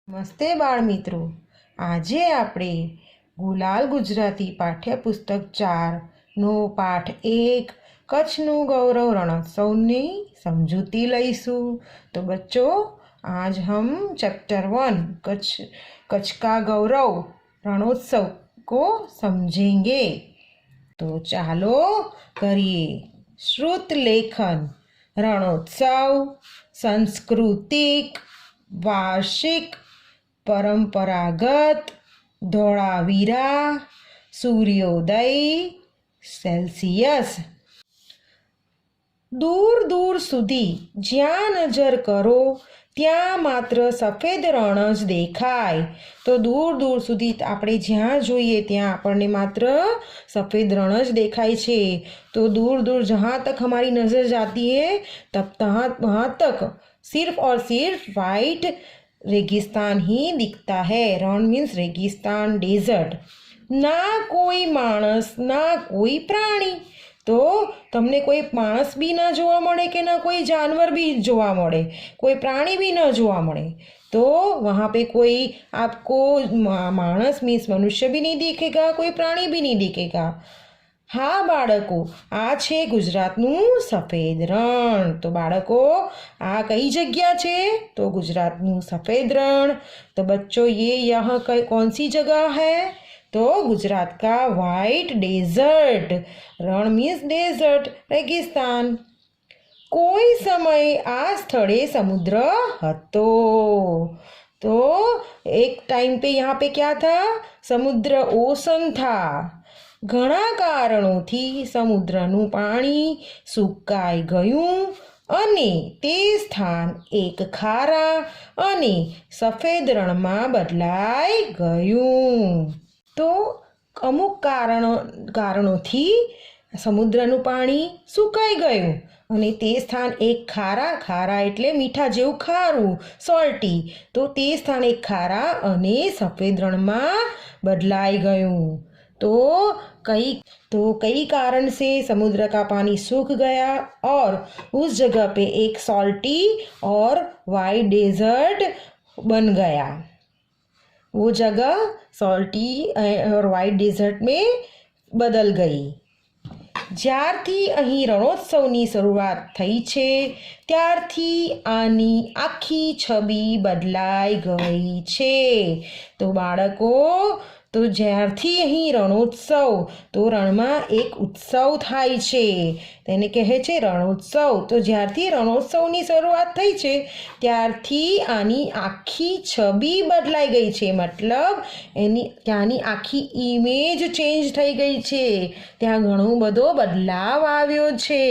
નમસ્તે બાળમિત્રો, આજે આપણે ગુલાલ ગુજરાતી પાઠ્યપુસ્તક 4નો પાઠ 1 કચ્છનું ગૌરવ રણોત્સવની સમજૂતી લઈશું। तो बच्चों, आज हम चैप्टर 1 कच्छ का गौरव रणोत्सव को समझेंगे। तो चालो करिए। श्रुत लेखन। रणोत्सव सांस्कृतिक, वार्षिक, परंपरागत, धोळावीरा, सूर्योदय, सेल्सियस। दूर दूर सुधी ज्यां नजर करो ત્યાં માત્ર સફેદ રણ જ દેખાય। તો દૂર દૂર સુધી આપણે જ્યાં જોઈએ ત્યાં આપણને માત્ર સફેદ રણ જ દેખાય છે। તો दूर दूर जहाँ तक हमारी नज़र जाती है तब वहाँ तक सिर्फ और सिर्फ वाइट रेगिस्तान ही दिखता है। रण मीन्स रेगिस्तान, डेजर्ट। ना कोई माणस ना कोई प्राणी। तो तमने कोई माणस भी ना जोवा मळे कि ना कोई जानवर भी जोवा मळे, कोई प्राणी भी न जोवा मळे। तो वहाँ पे कोई आपको माणस मीन्स मनुष्य भी नहीं दिखेगा, कोई प्राणी भी नहीं दिखेगा। हाँ बाळको, आ छे गुजरातનું सफेद रण। तो बाळको, आ कई जग्या छे? तो गुजरातનું सफेद रण। तो बच्चों, ये यहाँ कौन सी जगह है? तो गुजरात का वाइट डेजर्ट। रण मीन्स डेजर्ट, रेगिस्तान। कोई समय आ स्थले समुद्र हतो। तो एक टाइम पे यहाँ पे क्या था? समुद्र, ओशन था। घणा कारणोथी समुद्रનું पाणी सुकाई गयुं અને તે સ્થાન એક ખારા અને સફેદ રણમાં બદલાઈ ગયું। તો અમુક કારણોથી સમુદ્રનું પાણી સુકાઈ ગયું અને તે સ્થાન એક ખારા એટલે મીઠા જેવું ખારું, સોલ્ટી। તો તે સ્થાન એક ખારા અને સફેદ રણમાં બદલાઈ ગયું। तो कई कारण से समुद्र का पानी सूख गया और उस जगह पे एक सॉल्टी और वाइट डेजर्ट बन गया। वो जगह सॉल्टी और वाइट डेजर्ट में बदल गई। જ્યારથી અહીં રણોત્સવની શરૂઆત થઈ છે ત્યારથી આની આખી છબી બદલાઈ ગઈ છે। તો બાળકો, તો જ્યારથી અહીં રણોત્સવ, તો રણમાં એક ઉત્સવ થાય છે, તેને કહે છે રણોત્સવ। તો જ્યારથી રણોત્સવની શરૂઆત થઈ છે ત્યારથી આની આખી છબી બદલાઈ ગઈ છે। મતલબ ત્યાંની આખી ઇમેજ ચેન્જ થઈ ગઈ છે, ત્યાં ઘણો બધો बदलाव આવ્યો છે।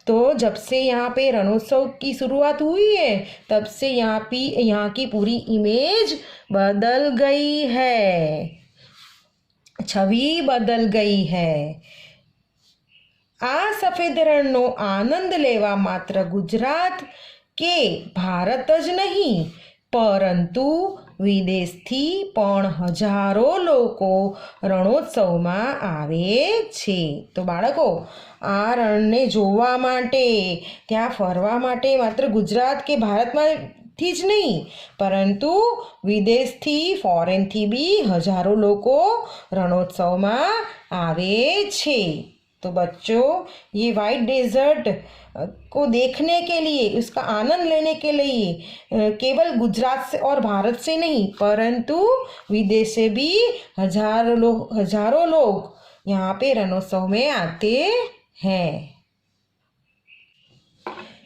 तो जब से यहाँ पे रणोत्सव की शुरुआत हुई है तब से यहाँ की पूरी इमेज बदल गई है, छवि बदल गई है। आ सफेद रणનો આનંદ લેવા માત્ર ગુજરાત કે ભારત જ નહીં પરંતુ વિદેશથી પણ હજારો લોકો રણોત્સવમાં આવે છે। તો બાળકો, આ રણને જોવા માટે, ત્યાં ફરવા માટે માત્ર ગુજરાત કે ભારતમાંથી જ નહીં પરંતુ વિદેશથી, ફોરેનથી બી હજારો લોકો રણોત્સવમાં આવે છે। तो बच्चों, ये वाइट डेजर्ट को देखने के लिए, उसका आनंद लेने के लिए केवल गुजरात से और भारत से नहीं परंतु विदेश से भी हजारों लोग यहाँ पे रणोत्सव में आते हैं।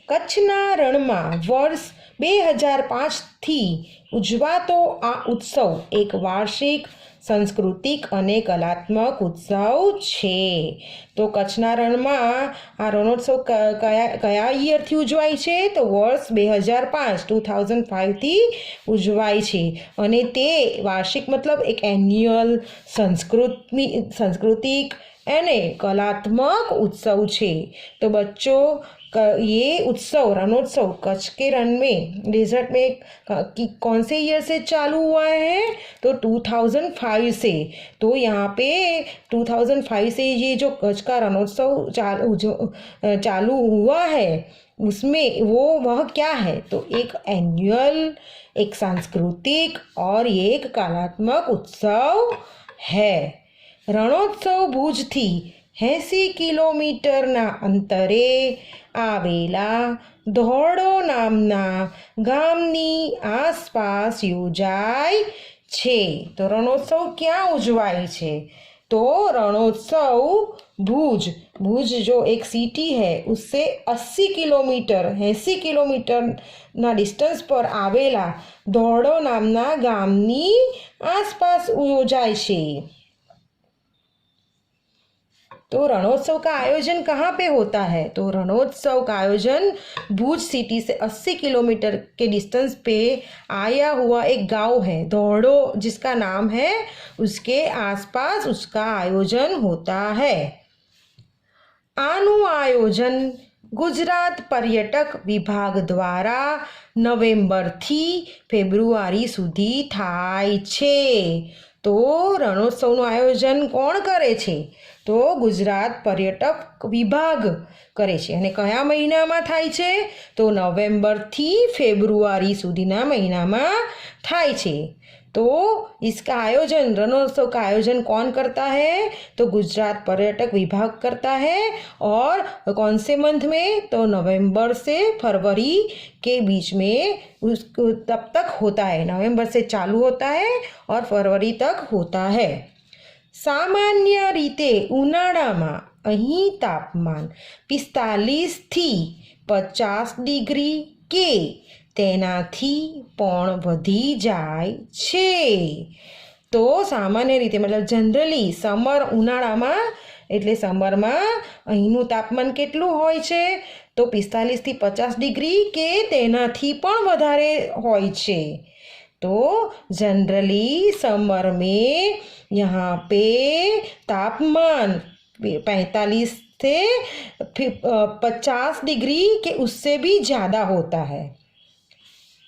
કચ્છના રણમાં વર્ષ 2005થી ઉજવાતો આ ઉત્સવ એક વાર્ષિક, સાંસ્કૃતિક અને કલાત્મક ઉત્સવ છે। તો કચ્છના રણમાં આ રણોત્સવ કયા યરથી ઉજવાય છે? તો વર્ષ 2005થી ઉજવાય છે અને તે વાર્ષિક મતલબ એક એન્યુઅલ सांस्कृतिक અને કલાત્મક ઉત્સવ છે। તો बच्चों, ये उत्सव, रणोत्सव कच्छ के रण में, डेजर्ट में कौन से ईयर से चालू हुआ है? तो 2005 से। तो यहाँ पे 2005 से ये जो कच्छ का रणोत्सव चालू हुआ है उसमें वह क्या है, तो एक एनुअल, एक सांस्कृतिक और एक कलात्मक उत्सव है। રણોત્સવ ભુજથી 80 કિલોમીટરના અંતરે આવેલા ધોરડો નામના ગામની આસપાસ યોજાય છે। તો રણોત્સવ ક્યાં ઉજવાય છે, तो रणोत्सव भुज जो एक सिटी है उससे 80 किलोमीटर ना डिस्टन्स पर आवेला धोरडो नामना गामनी आसपास योजाय छे। तो रणोत्सव का आयोजन कहाँ पे होता है, तो रणोत्सव का आयोजन भुज सिटी से 80 किलोमीटर के डिस्टेंस पे आया हुआ एक गांव है धोरडो, जिसका नाम है, उसके आसपास उसका आयोजन होता है। आनु आयोजन गुजरात पर्यटक विभाग द्वारा नवेम्बर थी फेब्रुआरी सुधी थाय छे। तो रणोत्सवનું આયોજન કોણ કરે છે, તો ગુજરાત પર્યટક વિભાગ કરે છે। અને કયા મહિનામાં થાય છે, તો નવેમ્બરથી ફેબ્રુઆરી સુધીના મહિનામાં થાય છે। तो इसका आयोजन, रणोत्सव का आयोजन कौन करता है, तो गुजरात पर्यटक विभाग करता है। और कौन से मंथ में, तो नवंबर से फरवरी के बीच में उसको तब तक होता है। नवंबर से चालू होता है और फरवरी तक होता है। सामान्य रीते उनाळामां અહીં તાપમાન 45 થી 50 ડિગ્રી કે તેનાથી પણ વધી જાય છે। તો સામાન્ય રીતે મતલબ જનરલી સમર, ઉનાળામાં એટલે સમરમાં અહીંનું તાપમાન કેટલું હોય છે, તો 45 થી 50 ડિગ્રી કે તેનાથી પણ વધારે હોય છે। तो जनरली समर में यहाँ पे तापमान 45 से 50 डिग्री के उससे भी ज़्यादा होता है।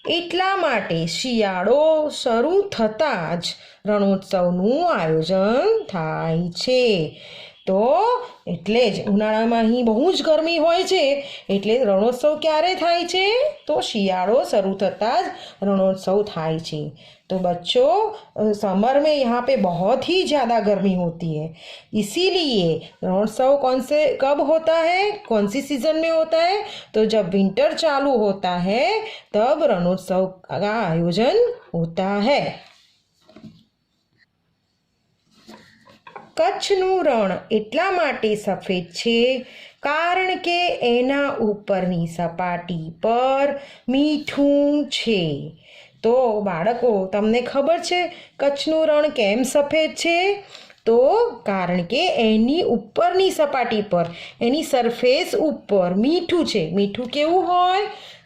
એટલા માટે શિયાળો શરૂ થતાં જ રણોત્સવનું આયોજન થાય છે। તો એટલે જ ઉનાળામાં અહીં બહુ જ ગરમી હોય છે, એટલે રણોત્સવ ક્યારે થાય છે, તો શિયાળો શરૂ થતાં જ રણોત્સવ થાય છે। तो बच्चों, समर में यहाँ पे बहुत ही ज़्यादा गर्मी होती है, इसीलिए रणोत्सव कब होता है, कौन सी सीज़न में होता है, तो जब विंटर चालू होता है तब रणोत्सव का आयोजन होता है। કચ્છનું રણ એટલા માટે સફેદ છે કારણ કે એના ઉપરની સપાટી પર મીઠું છે। તો બાળકો, તમને ખબર છે કચ્છનું રણ કેમ સફેદ છે, તો કારણ કે એની ઉપરની સપાટી પર, એની સરફેસ ઉપર મીઠું છે। મીઠું કેવું હોય,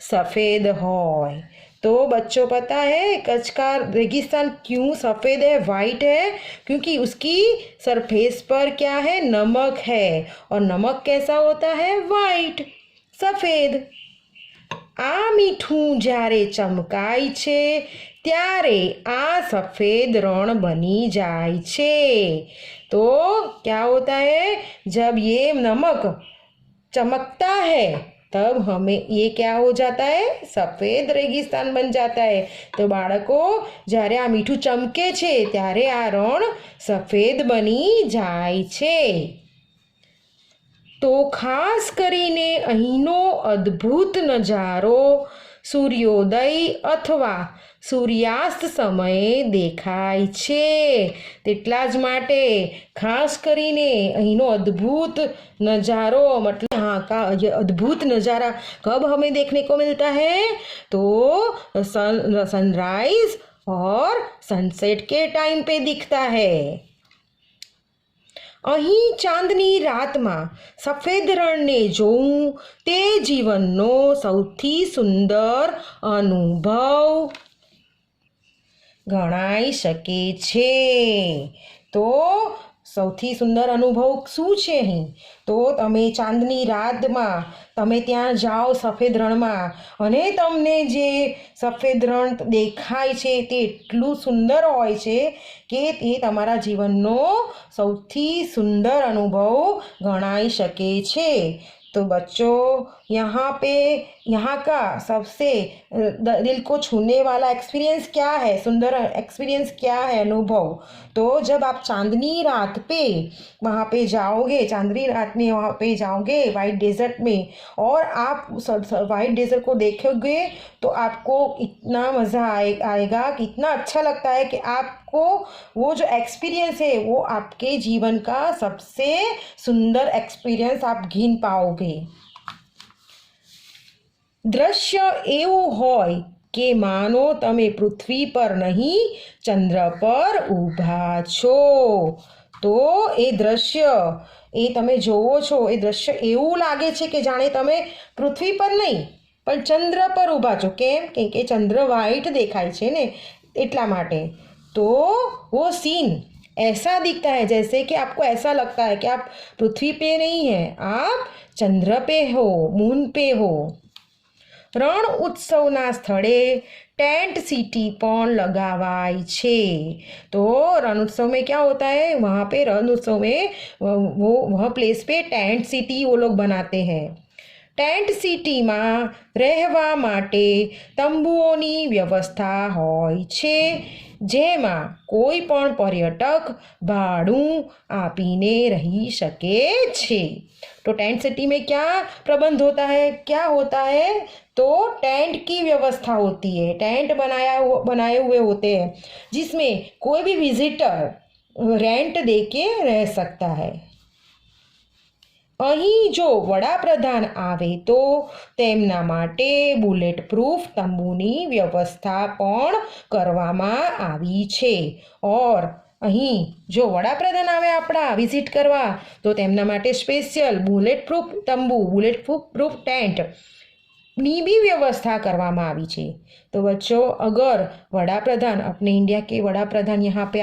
સફેદ હોય। तो बच्चों, पता है कच्छ का रेगिस्तान क्यों सफ़ेद है, वाइट है, क्योंकि उसकी सरफेस पर क्या है, नमक है, और नमक कैसा होता है, वाइट, सफ़ेद। आ मीठू જ્યારે ચમકાય છે ત્યારે આ સफ़ेद रण बनी जाए छे। तो क्या होता है, जब ये नमक चमकता है तब हमें ये क्या हो जाता है, सफ़ेद रेगिस्तान बन जाता है। तो बाळको, જ્યારે આ મીઠું ચમકે છે ત્યારે આ રણ સફેદ બની જાય છે। તો ખાસ કરીને અહીંનો અદ્ભુત નજારો સૂર્યોદય અથવા સૂર્યાસ્ત સમયે દેખાય છે। તેટલા જ માટે ખાસ કરીને અહીંનો અદ્ભુત नज़ारो, मतलब यहाँ का ये अद्भुत नज़ारा कब हमें देखने को मिलता है, तो सनराइज और सनसेट के टाइम पे दिखता है। અહીં ચાંદની રાતમાં સફેદ રણને જોવું તે જીવનનો સૌથી સુંદર અનુભવ ગણાઈ શકે છે। તો સૌથી સુંદર અનુભવ શું છે અહીં, તો તમે ચાંદની રાતમાં તમે ત્યાં જાઓ સફેદ રણમાં, અને તમને જે સફેદ રણ દેખાય છે તે એટલું સુંદર હોય છે કે તે તમારા જીવનનો સૌથી સુંદર અનુભવ ગણાઈ શકે છે। तो बच्चों, यहाँ का सबसे दिल को छूने वाला एक्सपीरियंस क्या है, सुंदर एक्सपीरियंस क्या है, अनुभव? तो जब आप चांदनी रात पे वहाँ पे जाओगे, चांदनी रात में वहाँ पे जाओगे वाइट डेजर्ट में, और आप वाइट डेजर्ट को देखोगे तो आपको इतना मज़ा आएगा कि इतना अच्छा लगता है कि आपको वो जो एक्सपीरियंस है वो आपके जीवन का सबसे सुंदर एक्सपीरियंस आप गिन पाओगे। દ્રશ્ય એવું હોય કે માનો તમે પૃથ્વી પર નહીં ચંદ્ર પર ઊભા છો। તો એ દ્રશ્ય એ તમે જોવો છો, એ દ્રશ્ય એવું લાગે છે કે જાણે તમે પૃથ્વી પર નહીં પણ ચંદ્ર પર ઊભા છો। કેમ? કે ચંદ્ર વાઇટ દેખાય છે ને, એટલા માટે। तो वो सीन ऐसा दिखता है जैसे कि आपको ऐसा लगता है कि आप पृथ्वी पे नहीं हैं, आप चंद्र पे हो, मून पे हो। रण उत्सवना स्थले टेंट सिटी पण लगावाय छे। तो रण उत्सव में क्या होता है, वहाँ पे रण उत्सव में वह प्लेस पे टेंट सिटी वो लोग बनाते हैं। टेंट सिटी में रहवा माटे तंबुओनी व्यवस्था होय छे, जेमा कोई पण पर्यटक भाड़ू आपीने रही सके छे। तो टेंट सिटी में क्या प्रबंध होता है, क्या होता है? तो टेंट की व्यवस्था होती है, टेंट बनाए हुए होते हैं जिसमें कोई भी विजिटर रेंट दे के रह सकता है। અહીં જો વડાપ્રધાન આવે તો તેમના માટે બુલેટ પ્રૂફ તંબુની વ્યવસ્થા પણ કરવામાં આવી છે। ઓર અહીં જો વડાપ્રધાન આવે આપણા વિઝિટ કરવા તો તેમના માટે સ્પેશિયલ બુલેટ પ્રૂફ તંબુ, બુલેટ પ્રૂફ ટેન્ટ ની भी व्यवस्था करवामा आवी छे। तो बच्चों, अगर वडाप्रधान अपने इंडिया के वडाप्रधान यहाँ पे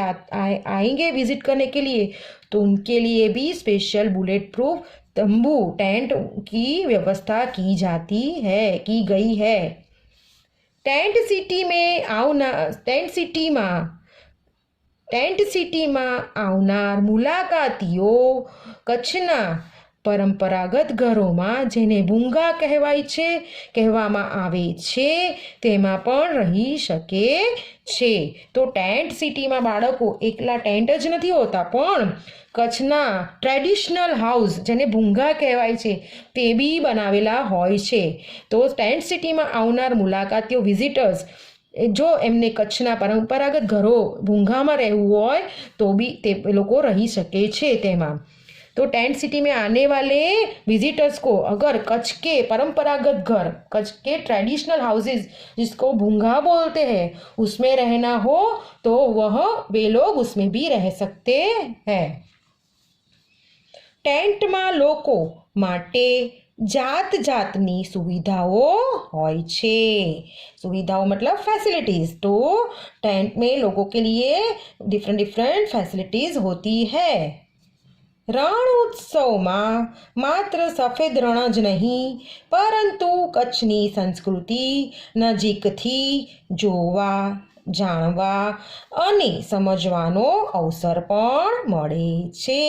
आएंगे विजिट करने के लिए तो उनके लिए भी स्पेशल बुलेट प्रूफ तंबू टेंट की व्यवस्था की जाती है, की गई है। टेंट सिटी में आवनार मुलाकातीओ कच्छना परंपरागत घरों में जेने भूंगा कहेवामां आवे छे तेमां पण रही शके छे। तो टेंट सिटी में बाळको एकला टेंट ज नथी होता पण कच्छना ट्रेडिशनल हाउस जेने भूंगा कहेवाय छे ते बी बनावेला होय छे। तो टेंट सिटी में आवनार मुलाकातीओ विजिटर्स जो एमने कच्छना परंपरागत घरों भूंगा में रहेवुं होय तो बी ते लोको रही शके छे तेमां। तो टेंट सिटी में आने वाले विजिटर्स को अगर कच्छ के परंपरागत घर, कच्छ के ट्रेडिशनल हाउसेस जिसको भूंगा बोलते हैं, उसमें रहना हो तो वे लोग उसमें भी रह सकते हैं। टेंट में लोको माटे जात जातनी सुविधाओं होय छे। सुविधाओं मतलब फैसिलिटीज। तो टेंट में लोगों के लिए डिफरेंट फैसिलिटीज होती है। रण उत्सव में मात्र सफेद रण ज नहीं परंतु कच्छनी संस्कृति नजीकथी जोवा जाणवा अने समझवानो अवसर पण मळे छे।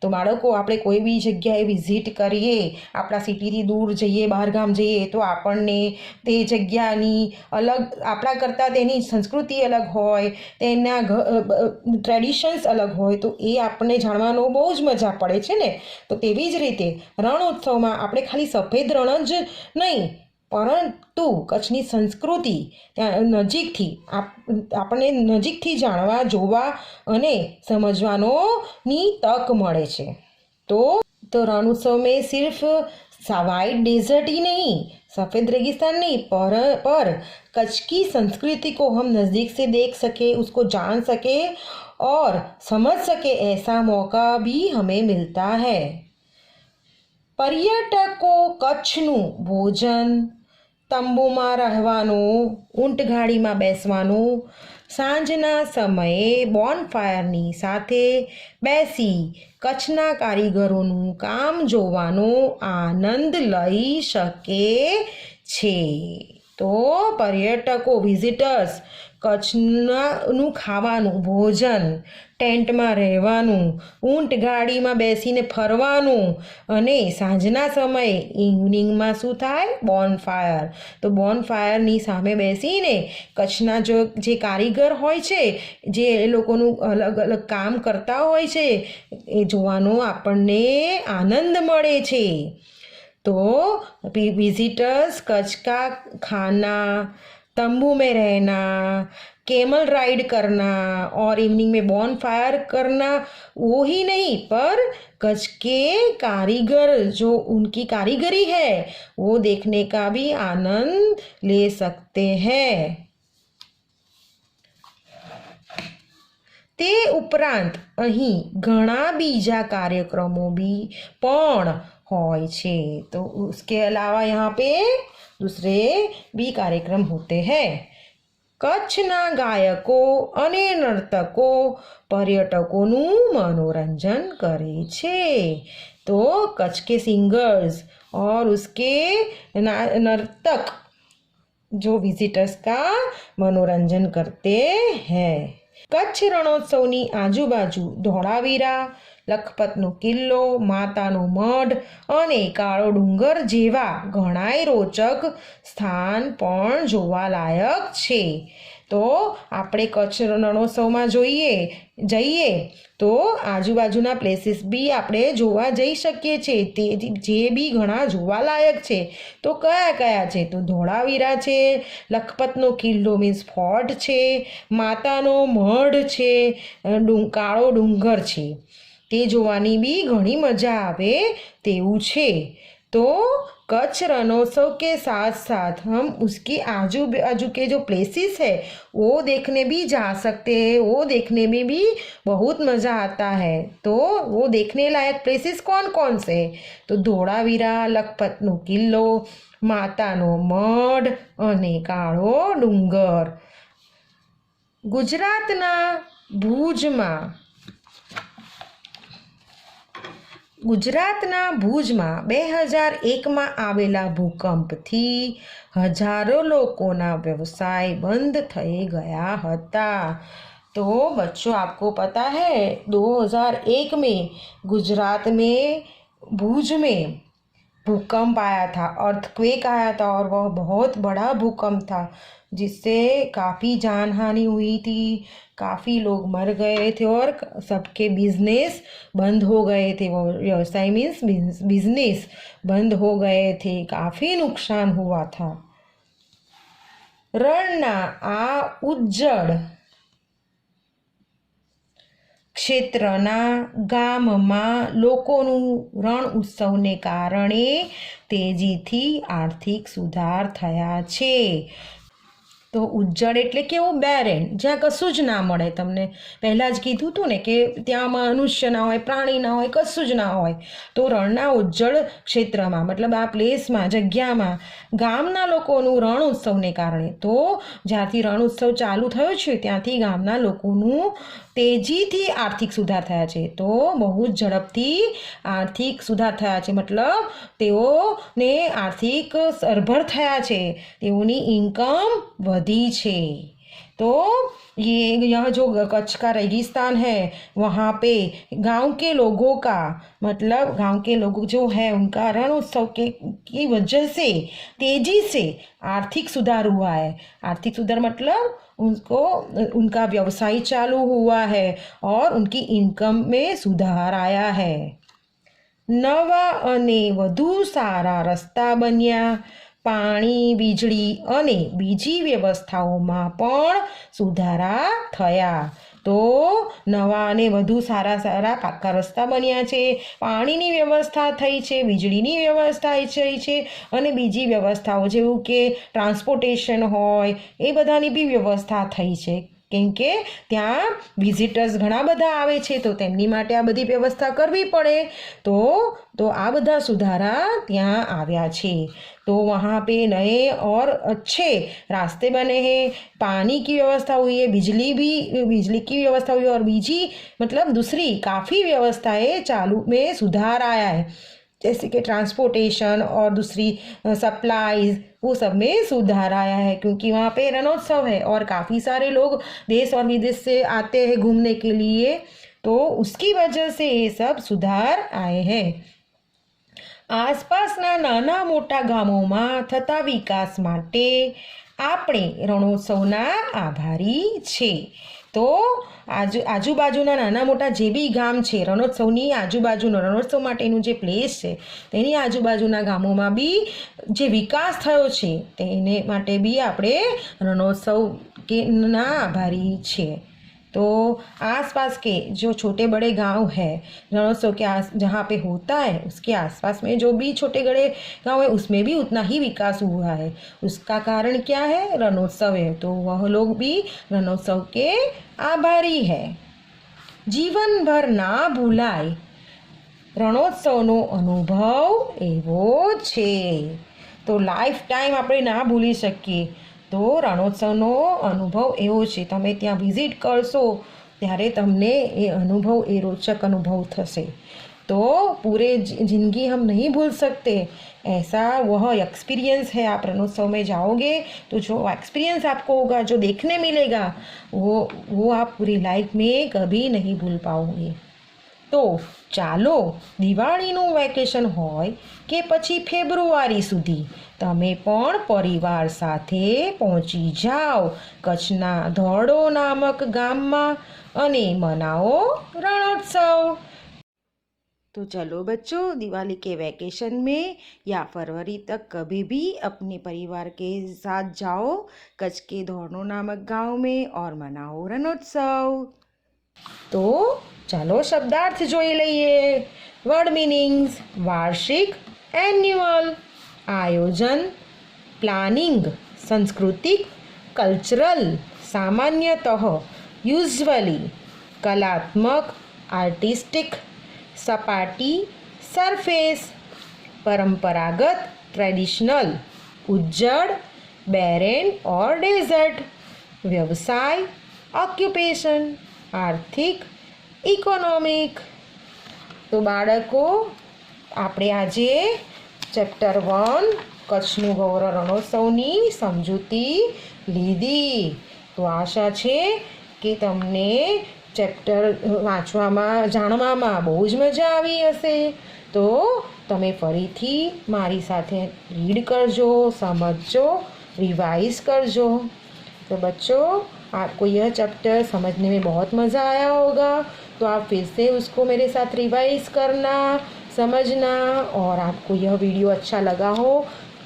तो बाळको आपणे कोई भी जग्याए विजिट करीए, आपणा सिटीथी दूर जईए, बहारगाम जईए तो आपणने ते जग्यानी अलग आपणा करता तेनी संस्कृति अलग होय, तेना ट्रेडिशन्स अलग होय तो ए आपणे जाणवानो बहु ज मजा पड़े छे ने। तो तेवी ज रीते रण उत्सवमां आपणे खाली सफेद रण ज नहीं परंतु कच्छनी संस्कृति नजीकथी आपणे नजीकथी जाणवा जोवा अने समझवानोनी तक मळे छे। तो रण उत्सव में सिर्फ वाइट डेजर्ट ही नहीं, सफ़ेद रेगिस्तान नहीं, पर कच्छ की संस्कृति को हम नज़दीक से देख सके, उसको जान सके और समझ सके, ऐसा मौका भी हमें मिलता है। पर्यटकों कच्छनु भोजन, तंबूमां रहवानुं, ऊंटगाड़ीमां बेसवानुं, सांजना समये बोनफायरनी साथे बेसी कच्छना कारीगरोनुं काम जोवानो आनंद लई शके छे। तो पर्यटकों विजिटर्स કચ્છનું ખાવાનું ભોજન, ટેન્ટમાં રહેવાનું, ઊંટ ગાડીમાં બેસીને ફરવાનું અને સાંજના સમયે ઇવનિંગમાં શું થાય બોનફાયર. તો બોનફાયરની સામે બેસીને કચ્છના જે કારીગર હોય છે જે એ લોકોનું અલગ અલગ કામ કરતા હોય છે એ જોવાનો આપણને આનંદ મળે છે. तो विजिटर्स कच्छ का खाना, तंबू में रहना, कैमल राइड करना और इवनिंग में बॉन फायर करना वो ही नहीं पर कच्छ के कारीगर जो उनकी कारीगरी है वो देखने का भी आनंद ले सकते हैं. તે ઉપરાંત અહીં ઘણા બીજા કાર્યક્રમો भी પણ હોય છે. तो उसके अलावा यहाँ पे दूसरे भी कार्यक्रम होते हैं. કચ્છના ગાયકો અને નર્તકો पर्यटकोનું मनोरंजन કરે છે. तो कच्छ के सिंगर्स और उसके नर्तक जो विजिटर्स का मनोरंजन करते हैं. કચ્છ રણોત્સવની આજુબાજુ ધોળાવીરા, લખપતનો કિલ્લો, માતાનો મઢ અને કાળો ડુંગર જેવા ઘણાય રોચક સ્થાન પણ જોવાલાયક છે. તો આપણે કચ્છ રણોત્સવમાં જઈએ તો આજુબાજુના પ્લેસીસ બી આપણે જોવા જઈ શકીએ છીએ તે જે બી ઘણા જોવાલાયક છે. તો કયા કયા છે? તો ધોળાવીરા છે, લખપતનો કિલ્લો મીન્સ ફોર્ટ છે, માતાનો મઢ છે, કાળો ડુંગર છે. તે જોવાની બી ઘણી મજા આવે તેવું છે. तो कच्छ रणोत्सव के साथ साथ हम उसकी आजू बाजू के जो प्लेसेस है वो देखने भी जा सकते हैं. वो देखने में भी बहुत मज़ा आता है. तो वो देखने लायक प्लेसेस कौन कौन से? तो धोळावीरा, लखपतનો કિલ્લો, માતાનો મઢ અને કાળો ડુંગર. ગુજરાતના ભુજમાં 2001માં આવેલા ભૂકંપથી હજારો લોકોના વ્યવસાય બંધ થઈ ગયા હતા. तो बच्चों आपको पता है 2001 में गुजरात में भुज में भूकंप आया था, अर्थक्वेक आया था और वह बहुत बड़ा भूकंप था जिससे काफ़ी जान हानि हुई थी, काफ़ी लोग मर गए थे और सबके बिजनेस बंद हो गए थे. वो व्यवसाय मीन्स बिजनेस बंद हो गए थे, काफ़ी नुकसान हुआ था. રણના આ ઉજ્જડ ક્ષેત્રના ગામમાં લોકોનું રણ ઉત્સવને કારણે તેજીથી આર્થિક સુધાર થયા છે. તો ઉજ્જડ એટલે કેવું? બેરેન, જ્યાં કશું જ ના મળે. તમને પહેલાં જ કીધું હતું ને કે ત્યાં મનુષ્ય ના હોય, પ્રાણી ના હોય, કશું જ ના હોય. તો રણના ઉજ્જડ ક્ષેત્રમાં મતલબ આ પ્લેસમાં, જગ્યામાં ગામના લોકોનું રણ ઉત્સવને કારણે, તો જ્યારથી રણ ઉત્સવ ચાલુ થયો છે ત્યાંથી ગામના લોકોનું તેજીથી આર્થિક સુધાર થયા છે. તો બહુ જ ઝડપથી આર્થિક સુધાર થયા છે. મતલબ તેઓને આર્થિક સરભર થયા છે, તેઓની ઇન્કમ वधी छे. तो यह जो कच्छ का रेगिस्तान है वहाँ पे गांव के लोगों का मतलब गांव के लोग जो है उनका रण उत्सव की वजह से तेजी से आर्थिक सुधार हुआ है. आर्थिक सुधार मतलब उनका व्यवसाय चालू हुआ है और उनकी इनकम में सुधार आया है. नवा अने वधु सारा रस्ता बन्या, પાણી, વીજળી અને બીજી વ્યવસ્થાઓમાં પણ સુધારા થયા. તો નવા અને વધુ સારા પાકા રસ્તા બન્યા છે, પાણીની વ્યવસ્થા થઈ છે, વીજળીની વ્યવસ્થા થઈ છે અને બીજી વ્યવસ્થાઓ જેવું કે ટ્રાન્સપોર્ટેશન હોય એ બધાની બી વ્યવસ્થા થઈ છે. કેમ કે ત્યાં વિઝિટર્સ ઘણા બધા આવે છે તો તેમની માટે આ બધી વ્યવસ્થા કરવી પડે. તો આ બધા સુધારા ત્યાં આવ્યા છે. तो वहाँ पे नए और अच्छे रास्ते बने हैं, पानी की व्यवस्था हुई है, बिजली की व्यवस्था हुई है और बीजी मतलब दूसरी काफ़ी व्यवस्थाएं चालू में सुधार आया है. जैसे कि ट्रांसपोर्टेशन और दूसरी सप्लाईज, वो सब में सुधार आया है क्योंकि वहाँ पे रणोत्सव है और काफ़ी सारे लोग देश और विदेश से आते हैं घूमने के लिए, तो उसकी वजह से ये सब सुधार आए हैं। आसपासના નાના મોટા ગામોમાં થતા વિકાસ માટે આપણે રણોત્સવના આભારી છે। તો આજુબાજુના નાના મોટા જે બી ગામ છે, રણોત્સવની આજુબાજુનો રણોત્સવ માટેનું જે પ્લેસ છે તેની આજુબાજુના ગામોમાં બી જે વિકાસ થયો છે તેને માટે બી આપણે રણોત્સવ ના આભારી છીએ। तो आसपास के जो छोटे बड़े गांव है रणोत्सव के जहाँ पे होता है उसके आसपास में जो भी छोटे बड़े गांव है उसमें भी उतना ही विकास हुआ है। उसका कारण क्या है? रणोत्सव है। तो वह लोग भी रणोत्सव के आभारी है। जीवन भर ना भूलाय रणोत्सवનો અનુભવ એવો છે। તો લાઈફ ટાઈમ આપણે ના ભૂલી શકીએ। તો રણોત્સવનો અનુભવ એવો છે, તમે ત્યાં વિઝિટ કરશો ત્યારે તમને એ અનુભવ, એ રોચક અનુભવ થશે। तो पूरे ज़िंदगी हम नहीं भूल सकते, ऐसा वह एक्सपीरियंस है। आप रणोत्सव में जाओगे तो जो एक्सपीरियंस आपको होगा, जो देखने मिलेगा, वो आप पूरी लाइफ में कभी नहीं भूल पाओगे। तो ચાલો દિવાળીનું વેકેશન હોય કે પછી ફેબ્રુઆરી સુધી તમે પણ પરિવાર સાથે પહોંચી જાઓ કચ્છના ધોરડો નામક ગામમાં અને મનાવો रणोत्सव। तो चलो बच्चों, दिवाली के वैकेशन में या फरवरी तक कभी भी अपने परिवार के साथ जाओ कच्छ के धोरडो नामक गांव में और मनाओ रणोत्सव। तो ચાલો શબ્દાર્થ જોઈ લઈએ। વર્ડ મીનિંગ્સ: વાર્ષિક, એન્યુઅલ, આયોજન, પ્લાનિંગ, सांस्कृतिक, कल्चरल, सामान्यतः, यूजुअली, कलात्मक, आर्टिस्टिक, सपाटी, सरफेस, परंपरागत, ट्रेडिशनल, उज्जड़, बैरेन और डेजर्ट, व्यवसाय, ऑक्युपेशन, आर्थिक, इकोनॉमिक। तो बाळको આપણે આજે ચેપ્ટર 1 કચ્છનું ગૌરવ રણોત્સવની સમજૂતી લીધી। તો આશા છે કે તમને ચેપ્ટર વાંચવામાં, જાણવામાં બહુ જ મજા આવી હશે। તો તમે ફરીથી મારી સાથે રીડ કરજો, સમજજો, રિવાઇઝ करजो। तो बच्चों, आपको यह चैप्टर समझने में बहुत मज़ा आया होगा। तो आप फिर से उसको मेरे साथ रिवाइज करना, समझना, और आपको यह वीडियो अच्छा लगा हो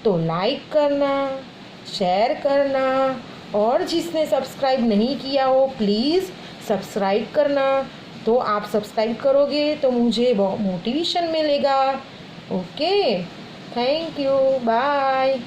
तो लाइक करना, शेयर करना, और जिसने सब्सक्राइब नहीं किया हो प्लीज़ सब्सक्राइब करना। तो आप सब्सक्राइब करोगे तो मुझे बहुत मोटिवेशन मिलेगा। Okay, thank you, bye.